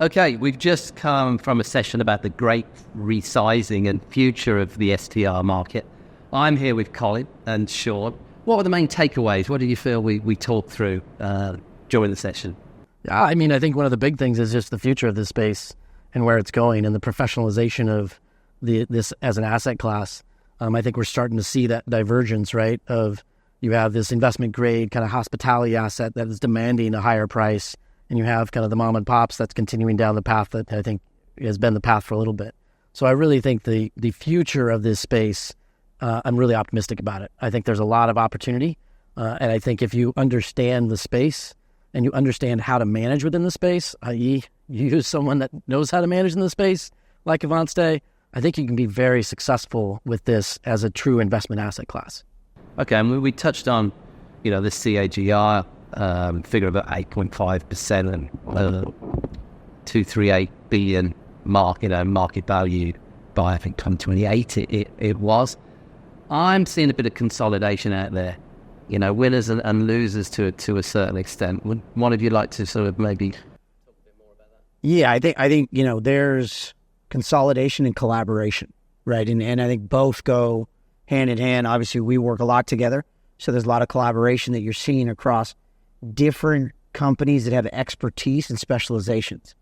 Okay, we've just come from a session about the great resizing and future of the STR market. I'm here with Colin and Sean. What were the main takeaways? What do you feel we talked through during the session? Yeah, I mean, I think one of the big things is just the future of this space and where it's going and the professionalization of this as an asset class. I think we're starting to see that divergence, right, of you have this investment grade kind of hospitality asset that is demanding a higher price, and you have kind of the mom and pops that's continuing down the path that I think has been the path for a little bit. So I really think the future of this space, I'm really optimistic about it. I think there's a lot of opportunity, and I think if you understand the space and you understand how to manage within the space, i.e. you use someone that knows how to manage in the space, like AvantStay, I think you can be very successful with this as a true investment asset class. Okay, and we touched on, the CAGR figure of 8.5% and 238 billion market value by, I think, 2028 it was. I'm seeing a bit of consolidation out there, winners and losers to a certain extent. Would one of you like to sort of maybe talk a bit more about that? Yeah, I think there's consolidation and collaboration, right? And I think both go hand in hand. Obviously, we work a lot together, so there's a lot of collaboration that you're seeing across different companies that have expertise and specializations.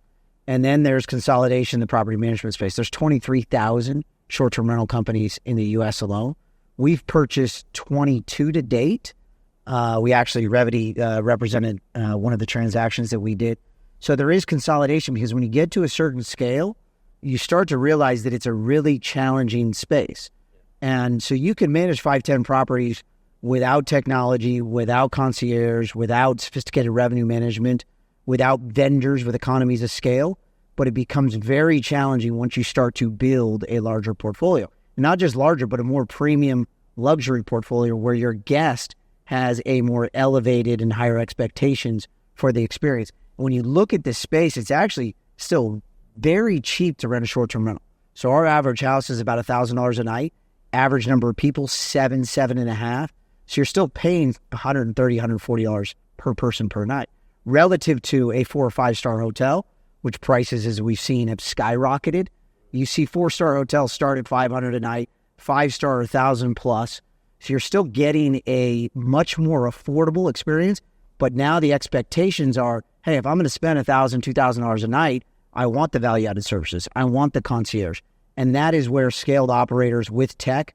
And then there's consolidation in the property management space. There's 23,000 short-term rental companies in the U.S. alone. We've purchased 22 to date. Revedy represented one of the transactions that we did. So there is consolidation because when you get to a certain scale, you start to realize that it's a really challenging space. And so you can manage 5-10 properties without technology, without concierge, without sophisticated revenue management, without vendors with economies of scale, but it becomes very challenging once you start to build a larger portfolio. Not just larger, but a more premium luxury portfolio where your guest has a more elevated and higher expectations for the experience. And when you look at this space, it's actually still very cheap to rent a short-term rental. So our average house is about $1,000 a night. Average number of people, 7.5. So you're still paying $130, $140 per person per night. Relative to a 4 or 5-star hotel, which prices, as we've seen, have skyrocketed. You see 4-star hotels start at $500 a night, 5-star $1,000 plus. So you're still getting a much more affordable experience. But now the expectations are, hey, if I'm going to spend $1,000, $2,000 a night, I want the value-added services. I want the concierge. And that is where scaled operators with tech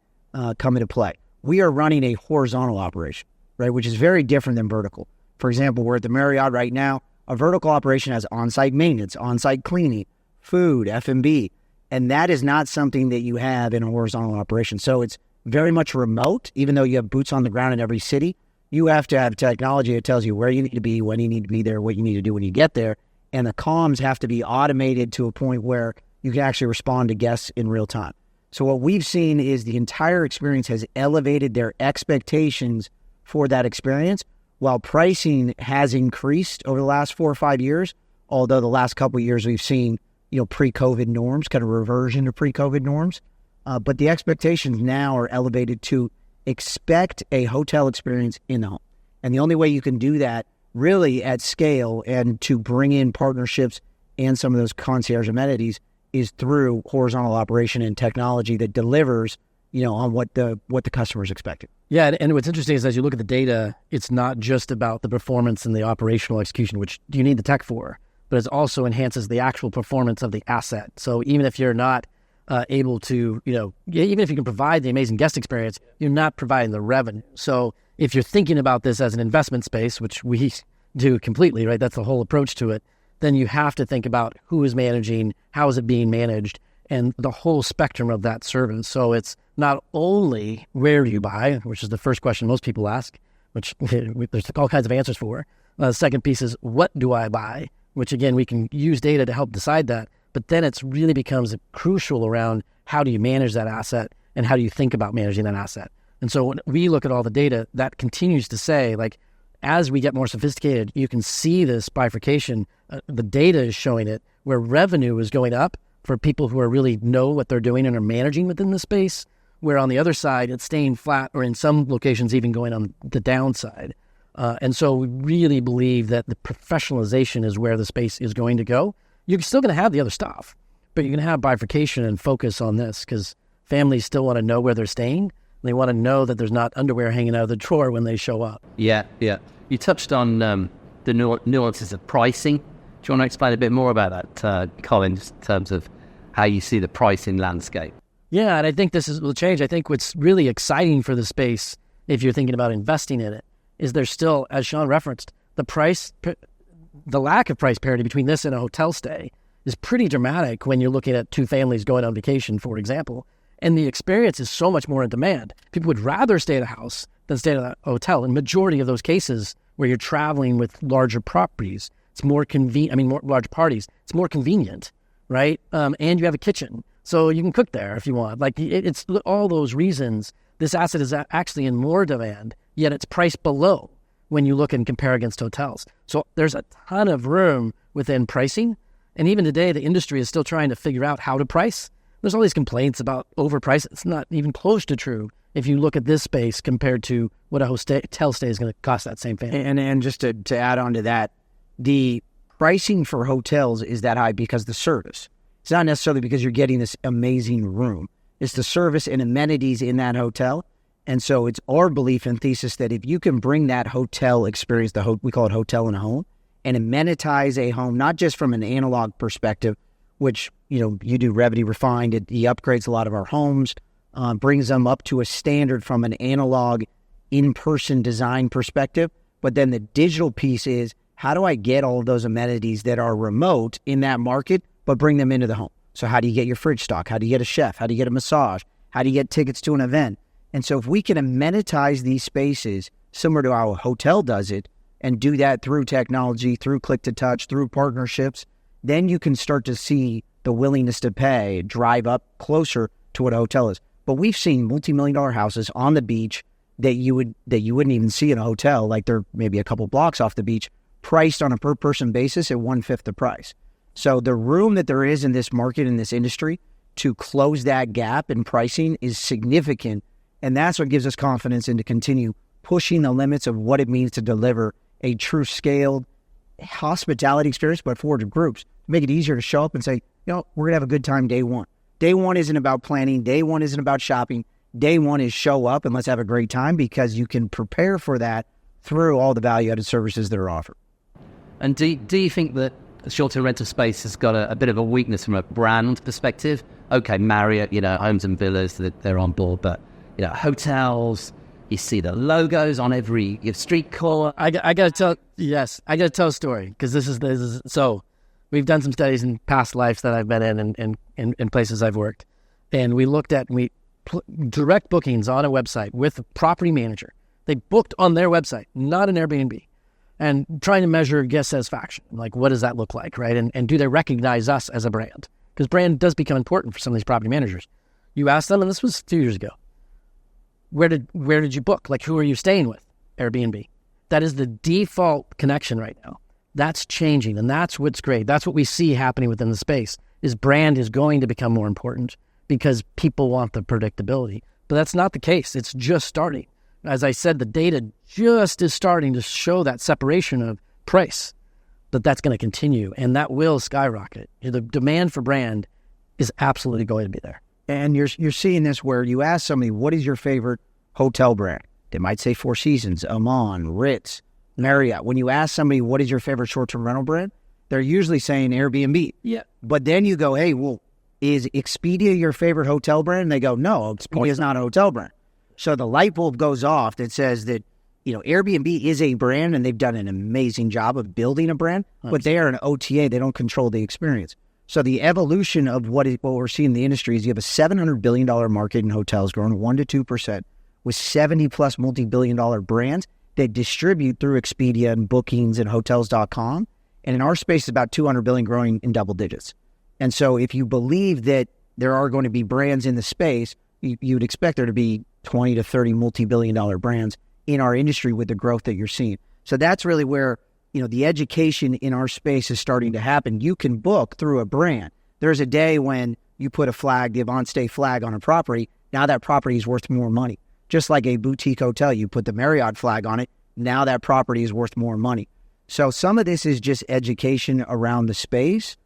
come into play. We are running a horizontal operation, right, which is very different than vertical. For example, we're at the Marriott right now. A vertical operation has on-site maintenance, on-site cleaning, food, F&B, and that is not something that you have in a horizontal operation. So it's very much remote, even though you have boots on the ground in every city. You have to have technology that tells you where you need to be, when you need to be there, what you need to do when you get there, and the comms have to be automated to a point where you can actually respond to guests in real time. So what we've seen is the entire experience has elevated their expectations for that experience, while pricing has increased over the last 4 or 5 years, although the last couple of years we've seen, pre-COVID norms, kind of reversion to pre-COVID norms. But the expectations now are elevated to expect a hotel experience in the home. And the only way you can do that really at scale and to bring in partnerships and some of those concierge amenities is through horizontal operation and technology that delivers, on what the customer is expecting. Yeah, and what's interesting is as you look at the data, it's not just about the performance and the operational execution, which you need the tech for, but it also enhances the actual performance of the asset. So even if you're not able to, even if you can provide the amazing guest experience, you're not providing the revenue. So if you're thinking about this as an investment space, which we do completely, right? That's the whole approach to it. Then you have to think about who is managing, how is it being managed, and the whole spectrum of that service. So it's not only where you buy, which is the first question most people ask, which there's all kinds of answers for. The second piece is, what do I buy? Which, again, we can use data to help decide that. But then it's really becomes crucial around how do you manage that asset and how do you think about managing that asset. And so when we look at all the data, that continues to say, as we get more sophisticated, you can see this bifurcation. The data is showing it, where revenue is going up for people who really know what they're doing and are managing within the space, where on the other side, it's staying flat or in some locations even going on the downside. And so we really believe that the professionalization is where the space is going to go. You're still going to have the other stuff, but you're going to have bifurcation and focus on this because families still want to know where they're staying. They want to know that there's not underwear hanging out of the drawer when they show up. Yeah. You touched on the nuances of pricing. Do you want to explain a bit more about that, Colin, just in terms of how you see the pricing landscape? Yeah, and I think will change. I think what's really exciting for the space, if you're thinking about investing in it, is there's still, as Sean referenced, the lack of price parity between this and a hotel stay is pretty dramatic when you're looking at two families going on vacation, for example. And the experience is so much more in demand. People would rather stay at a house than stay at a hotel. In majority of those cases where you're traveling with larger properties, it's more convenient. More large parties. It's more convenient, right? And you have a kitchen, so you can cook there if you want. Like it's all those reasons. This asset is actually in more demand, yet it's priced below when you look and compare against hotels. So there's a ton of room within pricing. And even today, the industry is still trying to figure out how to price. There's all these complaints about overpriced. It's not even close to true if you look at this space compared to what a hotel stay is going to cost that same family. And just to add on to that, the pricing for hotels is that high because the service. It's not necessarily because you're getting this amazing room. It's the service and amenities in that hotel. And so it's our belief and thesis that if you can bring that hotel experience, we call it hotel in a home, and amenitize a home, not just from an analog perspective, which, you do Revedy refined, he upgrades a lot of our homes, brings them up to a standard from an analog in-person design perspective. But then the digital piece is, how do I get all of those amenities that are remote in that market, but bring them into the home? So how do you get your fridge stock? How do you get a chef? How do you get a massage? How do you get tickets to an event? And so if we can amenitize these spaces similar to how a hotel does it, and do that through technology, through click-to-touch, through partnerships, then you can start to see the willingness to pay drive up closer to what a hotel is. But we've seen multi-million-dollar houses on the beach that you wouldn't even see in a hotel, like they're maybe a couple blocks off the beach, priced on a per-person basis at 1/5 the price. So the room that there is in this market, in this industry, to close that gap in pricing is significant, and that's what gives us confidence in to continue pushing the limits of what it means to deliver a true scaled hospitality experience, but for groups, to make it easier to show up and say, we're going to have a good time day one. Day one isn't about planning. Day one isn't about shopping. Day one is show up and let's have a great time, because you can prepare for that through all the value-added services that are offered. And do you think that short-term rental space has got a bit of a weakness from a brand perspective? Okay, Marriott, homes and villas, they're on board, but, hotels, you see the logos on every street corner. I got to tell a story, because this is so we've done some studies in past lives that I've been in and places I've worked. And we looked at direct bookings on a website with a property manager. They booked on their website, not an Airbnb, and trying to measure guest satisfaction. Like, what does that look like, right? And do they recognize us as a brand? Because brand does become important for some of these property managers. You ask them, and this was 2 years ago, where did you book? Like, who are you staying with? Airbnb. That is the default connection right now. That's changing, and that's what's great. That's what we see happening within the space, is brand is going to become more important because people want the predictability. But that's not the case. It's just starting. As I said, the data just is starting to show that separation of price, but that's going to continue, and that will skyrocket. The demand for brand is absolutely going to be there. And you're seeing this where you ask somebody, what is your favorite hotel brand? They might say Four Seasons, Aman, Ritz, Marriott. When you ask somebody, what is your favorite short-term rental brand? They're usually saying Airbnb. Yeah. But then you go, hey, well, is Expedia your favorite hotel brand? And they go, no, Expedia is not a hotel brand. So the light bulb goes off that says that, Airbnb is a brand, and they've done an amazing job of building a brand, but they are an OTA. They don't control the experience. So the evolution of what we're seeing in the industry is you have a $700 billion market in hotels growing 1% to 2% with 70+ multi-billion-dollar brands that distribute through Expedia and bookings and hotels.com. And in our space, it's about $200 billion growing in double digits. And so if you believe that there are going to be brands in the space, you would expect there to be 20 to 30 multi-billion-dollar brands in our industry with the growth that you're seeing. So that's really where the education in our space is starting to happen. You can book through a brand. There's a day when you put a flag, the AvantStay flag on a property, now that property is worth more money. Just like a boutique hotel, you put the Marriott flag on it, now that property is worth more money. So some of this is just education around the space,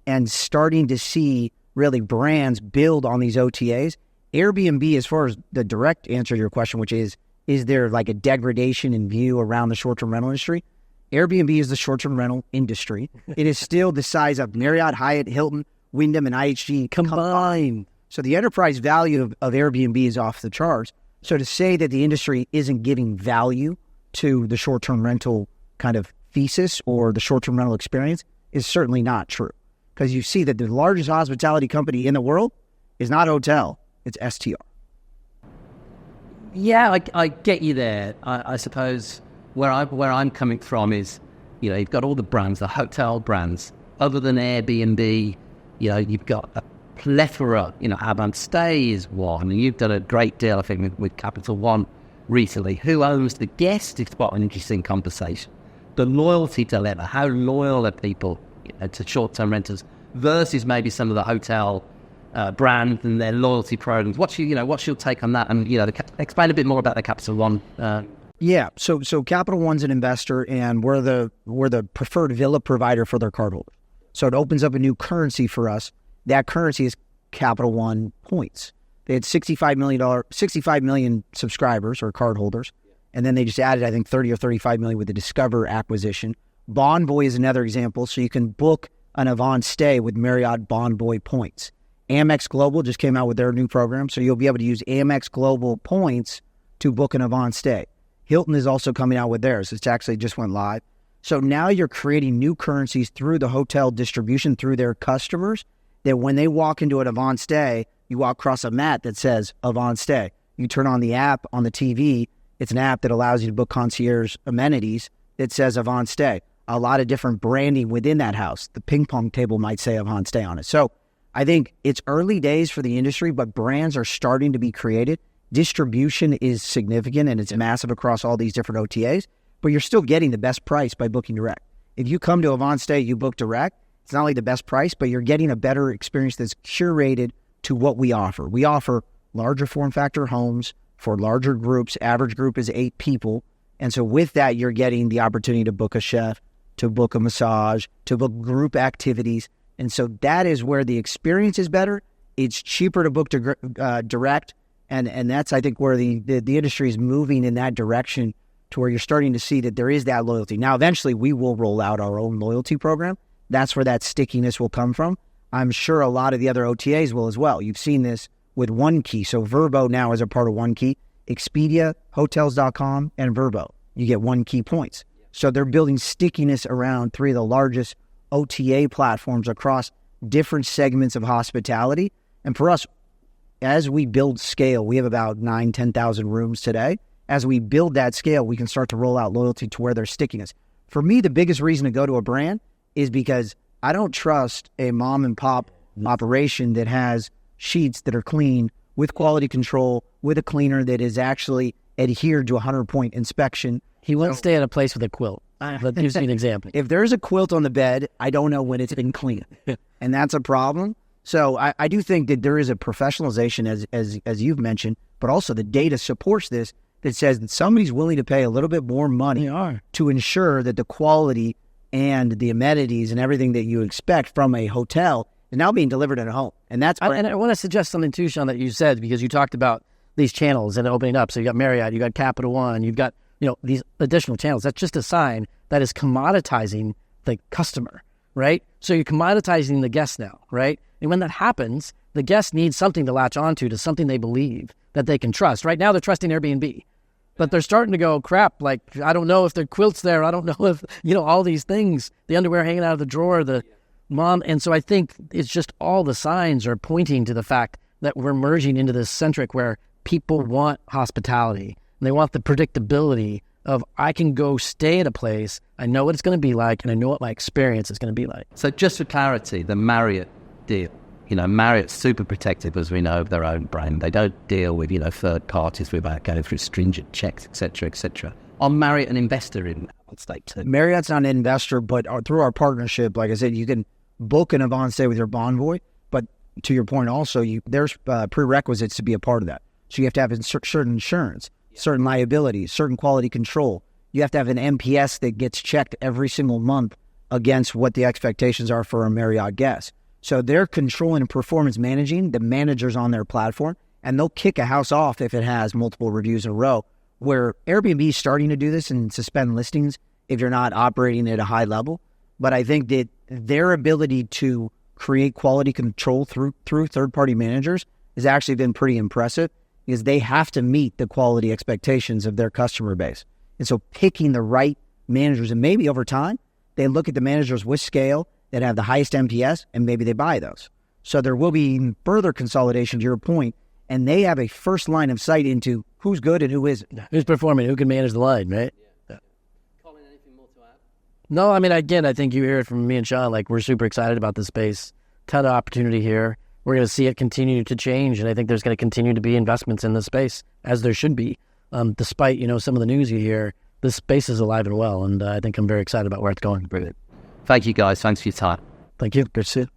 and starting to see really brands build on these OTAs. Airbnb, as far as the direct answer to your question, which is there like a degradation in view around the short-term rental industry? Airbnb is the short-term rental industry. It is still the size of Marriott, Hyatt, Hilton, Wyndham, and IHG combined. So the enterprise value of Airbnb is off the charts. So to say that the industry isn't giving value to the short-term rental kind of thesis or the short-term rental experience is certainly not true. Because you see that the largest hospitality company in the world is not hotel, it's STR. Yeah, I get you there. I suppose where I'm coming from is, you've got all the brands, the hotel brands. Other than Airbnb, you've got a plethora. AvantStay is one, and you've done a great deal, I think, with Capital One recently. Who owns the guest is quite an interesting conversation. The loyalty dilemma, how loyal are people to short-term renters versus maybe some of the hotel brands and their loyalty programs. What's your take on that? And explain a bit more about the Capital One. Yeah, so Capital One's an investor, and we're the preferred villa provider for their cardholders. So it opens up a new currency for us. That currency is Capital One points. They had 65 million subscribers or cardholders, and then they just added, I think, 30 or 35 million with the Discover acquisition. Bonvoy is another example. So you can book an AvantStay with Marriott Bonvoy points. Amex Global just came out with their new program, so you'll be able to use Amex Global points to book an AvantStay. Hilton is also coming out with theirs. It's actually just went live. So now you're creating new currencies through the hotel distribution, through their customers, that when they walk into an AvantStay, you walk across a mat that says AvantStay. You turn on the app on the TV. It's an app that allows you to book concierge amenities. It says AvantStay. A lot of different branding within that house. The ping pong table might say AvantStay on it. So I think it's early days for the industry, but brands are starting to be created. Distribution is significant, and it's massive across all these different OTAs, but you're still getting the best price by booking direct. If you come to AvantStay, you book direct, it's not only the best price, but you're getting a better experience that's curated to what we offer. We offer larger form factor homes for larger groups. Average group is 8 people. And so with that, you're getting the opportunity to book a chef, to book a massage, to book group activities. And so that is where the experience is better. It's cheaper to book direct. And that's, I think, where the industry is moving in that direction, to where you're starting to see that there is that loyalty. Now, eventually, we will roll out our own loyalty program. That's where that stickiness will come from. I'm sure a lot of the other OTAs will as well. You've seen this with One Key. So Vrbo now is a part of One Key. Expedia, Hotels.com, and Vrbo. You get One Key points. So they're building stickiness around 3 of the largest OTA platforms across different segments of hospitality. And for us, as we build scale, we have about 10,000 rooms today. As we build that scale, we can start to roll out loyalty to where there's stickiness. For me, the biggest reason to go to a brand is because I don't trust a mom and pop operation that has sheets that are clean, with quality control, with a cleaner that is actually adhered to a 100-point inspection. He won't stay at a place with a quilt. Let's use an example. If there's a quilt on the bed, I don't know when it's been cleaned. And that's a problem. So I do think that there is a professionalization, as you've mentioned, but also the data supports this, that says that somebody's willing to pay a little bit more money to ensure that the quality and the amenities and everything that you expect from a hotel is now being delivered at a home. And that's and I want to suggest something too, Sean, that you said, because you talked about these channels and opening up. So you got Marriott, you got Capital One, you've got these additional channels. That's just a sign that is commoditizing the customer, right? So you're commoditizing the guest now, right? And when that happens, the guest needs something to latch onto, to something they believe that they can trust. Right now they're trusting Airbnb, but they're starting to go, crap, like, I don't know if the quilt's there. I don't know if, all these things, the underwear hanging out of the drawer, the mom. And so I think it's just all the signs are pointing to the fact that we're merging into this centric where people want hospitality and they want the predictability of, I can go stay at a place, I know what it's going to be like, and I know what my experience is going to be like. So just for clarity, the Marriott deal, Marriott's super protective, as we know, of their own brand. They don't deal with, third parties without going through stringent checks, et cetera, et cetera. Are Marriott an investor in AvantStay too? Marriott's not an investor, but through our partnership, like I said, you can book an AvantStay with your Bonvoy, but to your point also, there's prerequisites to be a part of that. So you have to have certain insurance, certain liabilities, certain quality control. You have to have an NPS that gets checked every single month against what the expectations are for a Marriott guest. So they're controlling and performance managing the managers on their platform, and they'll kick a house off if it has multiple reviews in a row, where Airbnb is starting to do this and suspend listings if you're not operating at a high level. But I think that their ability to create quality control through third-party managers has actually been pretty impressive, because they have to meet the quality expectations of their customer base. And so picking the right managers, and maybe over time, they look at the managers with scale that have the highest NPS, and maybe they buy those. So there will be even further consolidation, to your point, and they have a first line of sight into who's good and who isn't. Who's performing, who can manage the line, right? Yeah. Colin, anything more to add? No, I mean, again, I think you hear it from me and Sean, like, we're super excited about this space. Ton of opportunity here. We're going to see it continue to change, and I think there's going to continue to be investments in this space, as there should be. Despite, some of the news you hear, this space is alive and well, and I think I'm very excited about where it's going. Brilliant. Thank you, guys. Thanks for your time. Thank you. Good to see you.